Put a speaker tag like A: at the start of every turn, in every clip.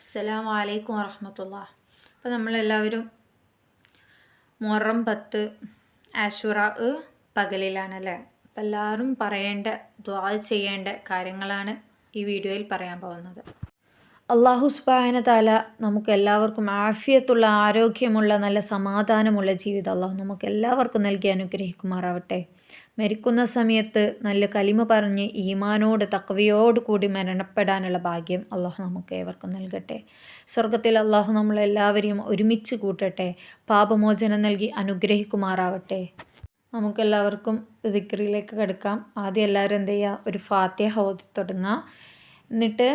A: അസ്സലാമു അലൈക്കും വറഹ്മത്തുള്ളാഹി. അപ്പോൾ നമ്മളെല്ലാവരും മുഹറം 10 ആശുറ പകലിലാണല്ലേ. അപ്പോൾ എല്ലാവരും പറയേണ്ട ദുആ ചെയ്യേണ്ട കാര്യങ്ങളാണ് ഈ വീഡിയോയിൽ പറയാൻ പോകുന്നത്. അല്ലാഹു സുബ്ഹാനഹു തആല നമുക്ക് എല്ലാവർക്കും ആഫിയത്തുള്ള, ആരോഗ്യമുള്ള, നല്ല സമാധാനമുള്ള ജീവിതം അല്ലാഹു നമുക്ക് എല്ലാവർക്കും നൽകി അനുഗ്രഹിക്കുമാറാവട്ടെ. മരിക്കുന്ന സമയത്ത് നല്ല കലിമ പറഞ്ഞ് ഈമാനോട് തഖ്വയോട് കൂടി മരണപ്പെടാനുള്ള ഭാഗ്യം അല്ലാഹു നമുക്ക് ഏവർക്കും നൽകട്ടെ. സ്വർഗത്തിൽ അല്ലാഹു നമ്മളെല്ലാവരെയും ഒരുമിച്ച് കൂട്ടട്ടെ. പാപമോചനം നൽകി അനുഗ്രഹിക്കുമാറാവട്ടെ. നമുക്കെല്ലാവർക്കും ദിക്റിലേക്ക് കിടക്കാം. ആദ്യം എല്ലാവരും എന്ത് ചെയ്യുക, ഒരു ഫാത്തിഹ ഓതി തുടങ്ങുക. എന്നിട്ട്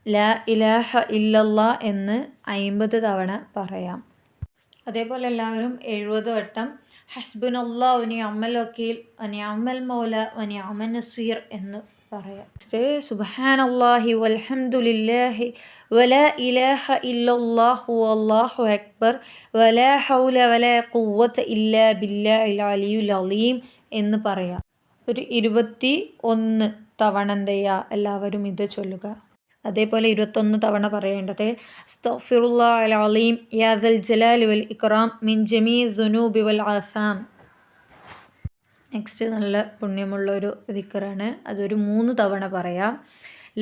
A: ലാ ഇലാഹ ഇല്ലല്ലാ എന്ന് 50 തവണ പറയാം. അതേപോലെ എല്ലാവരും 70 വട്ടം ഹസ്ബുനല്ലാഹു വനിഅമൽ വക്കീൽ വനിഅമൽ മൗല വനിഅമൻ നസ്വീർ എന്ന് പറയാം. സുബ്ഹാനല്ലാഹി വൽഹംദുലില്ലാഹി വലാ ഇലാഹ ഇല്ലല്ലാഹു വല്ലാഹു അക്ബർ വലാ ഹൗല വലാ ഖുവത ഇല്ലാ ബില്ലാഹിൽ അലിയുൽ അലീം എന്ന് പറയാം. ഒരു 21 തവണ എന്ത് ചെയ്യുക, എല്ലാവരും ഇത് ചൊല്ലുക. അതേപോലെ 21 തവണ പറയേണ്ടത് അസ്തഗ്ഫിറുല്ലാഹൽ അലീം യാ ദൽ ജലാലി വൽ ഇക്റാം മിൻ ജമീഇ ദുനൂബി വൽ ആസാം. നെക്സ്റ്റ് നല്ല പുണ്യമുള്ളൊരു ദിക്റാണ്. അതൊരു 3 തവണ പറയാം.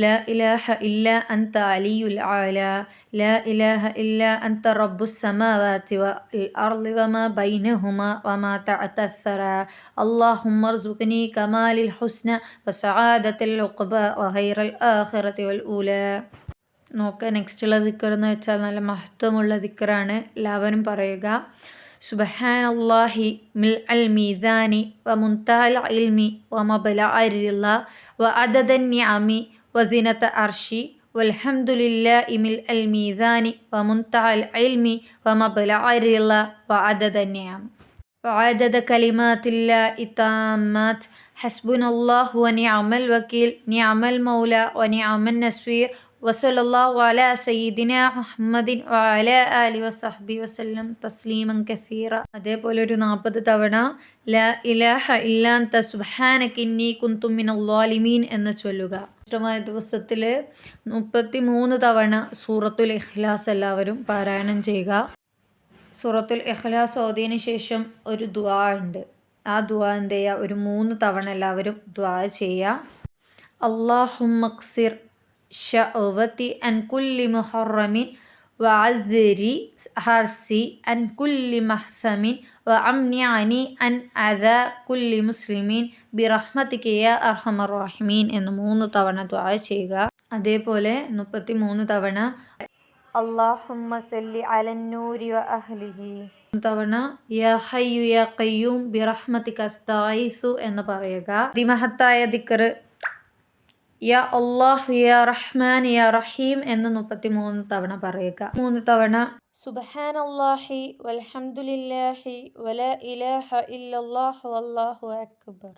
A: ലാ ഇലാഹ ഇല്ലാ അൻത അലിയുൽ ആലാ ലാ ഇലാഹ ഇല്ലാ അൻത റബ്ബുസ് സമാവാതി വൽ അർളി വമാ ബൈനഹുമാ വമാ തഅത അസ്സറാ അല്ലാഹുമ്മർസുഖ്നി കമാലിൽ ഹുസ്ന വസആദത്തുൽ ഉഖബ വഖൈറൽ ആഖിറതി വൽ ഊലാ. നോക്കുക, നെക്സ്റ്റുള്ള ദിക്ർ എന്ന് വെച്ചാൽ നല്ല മഹത്വമുള്ള ദിക്റാണ്. എല്ലാവരും പറയുക. സുബ്ഹാനല്ലാഹി മിൽഅൽ മീസാനി വമുൻതഹൽ ഇൽമി വമബ്ലഅർ റിളാ വഅദദൻ നിഅമി വസിനത അർശി വൽഹംദുലില്ലാഹി മിൽഅൽ മീസാനി വമുൻതഹൽ ഇൽമി വമബ്ലഅർ റിളാ വഅദദൻ നിഅമി വഅദദ കലിമാത്തില്ലാഹി താമ്മാത്ത് ഹസ്ബുനല്ലാഹു വനിഅമൽ വക്കീൽ നിഅമൽ മൗല വനിഅമൻ നസ്വീർ വസല്ലല്ലാഹു അലാ സയ്യിദിനാ മുഹമ്മദിൻ വഅലാ ആലിഹി വസഹ്ബിഹി വസല്ലം തസ്ലീമൻ കസീറ. അതേപോലെ ഒരു 40 തവണ ലാ ഇലാഹ ഇല്ലാ അൻത സുബ്ഹാനക ഇന്നി കുന്തു മിനൽ ളാലിമീൻ എന്ന് ചൊല്ലുക. ഇഷ്ടമായ ദിവസത്തിൽ 33 തവണ സൂറത്തുൽ ഇഖ്ലാസ് എല്ലാവരും പാരായണം ചെയ്യുക. സൂറത്തുൽ ഇഖ്ലാസ് ഓതിയതിന് ശേഷം ഒരു ദുആ ഉണ്ട്. ആ ദുആ എന്ത് ചെയ്യുക, ഒരു 3 തവണ എല്ലാവരും ദുആ ചെയ്യുക. അല്ലാഹുമ്മ ഖ്സിർ ശഅവതി അൻ കുല്ലി മുഹറമിൻ വഅസ്രി ഹർസി അൻ കുല്ലി മഹ്സമിൻ വഅംനിഅനി അൻ അദാ കുല്ലി മുസ്ലിമീൻ ബിറഹ്മതിക യാ അർഹമർ റഹീമീൻ എന്ന് 3 തവണ ദുആ ചെയ്യുക. അതേപോലെ 33 തവണ അല്ലാഹുമ്മ സല്ലി അലൻ നൂരി വ അഹ്ലിഹി തവണ യാ ഹയ്യു യാ ഖയ്യൂം ബിറഹ്മതിക അസ്തഗീസു എന്ന് പറയുക. അതിമഹത്തായ ദിക്ർ യാ അല്ലാഹു യാ റഹ്മാൻ യാ റഹീം എന്ന് 33 തവണ പറയുക. 3 തവണ സുബ്ഹാനല്ലാഹി വൽഹംദുലില്ലാഹി വലാ ഇലാഹ ഇല്ലല്ലാഹു വല്ലാഹു അക്ബർ.